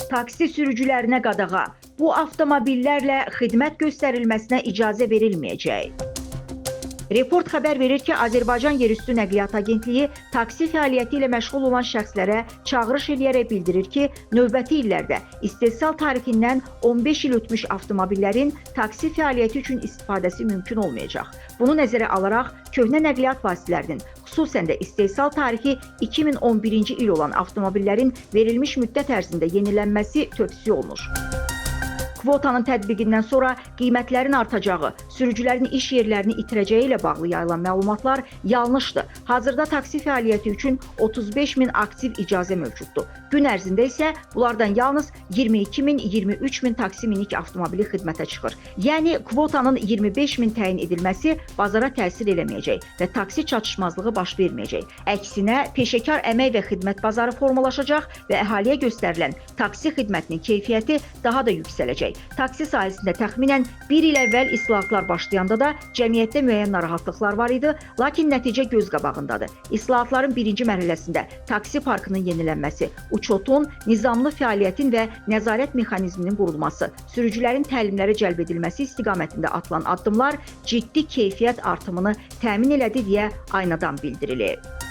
Taksi sürücülərinə qadağa. Bu avtomobillərlə xidmət göstərilməsinə icazə verilməyəcək. Report xəbər verir ki, Azərbaycan Yerüstü Nəqliyyat Agentliyi taksi fəaliyyəti ilə məşğul olan şəxslərə çağırış edərək bildirir ki, növbəti illərdə istehsal tarixindən 15 il ötmüş avtomobillərin taksi fəaliyyəti üçün istifadəsi mümkün olmayacaq. Bunu nəzərə alaraq köhnə nəqliyyat vasitələrinin, xüsusən də istehsal tarixi 2011-ci il olan avtomobillərin verilmiş müddət ərzində yenilənməsi tövsiyə olunur. Kvotanın tətbiqindən sonra qiymətlərin artacağı, sürücülərin iş yerlərini itirəcəyi ilə bağlı yayılan məlumatlar yanlışdır. Hazırda taksi fəaliyyəti üçün 35 min aktiv icazə mövcuddur. Gün ərzində isə bunlardan yalnız 22 min, 23 min taksi minik avtomobili xidmətə çıxır. Yəni, kvotanın 25 min təyin edilməsi bazara təsir eləməyəcək və taksi çatışmazlığı baş verməyəcək. Əksinə, peşəkar əmək və xidmət bazarı formalaşacaq və əhaliyə göstərilən taksi xidmətinin keyfiyyəti daha da yüksələcək. Taksi sahəsində təxminən 1 il əvvəl islahatlar başlayanda da cəmiyyətdə müəyyən narahatlıqlar var idi, lakin nəticə göz qabağındadır. İslahatların birinci mərhələsində taksi parkının yenilənməsi, uçotun, nizamlı fəaliyyətin və nəzarət mexanizminin qurulması, sürücülərin təlimlərə cəlb edilməsi istiqamətində atılan addımlar ciddi keyfiyyət artımını təmin elədi deyə aynadan bildirilir.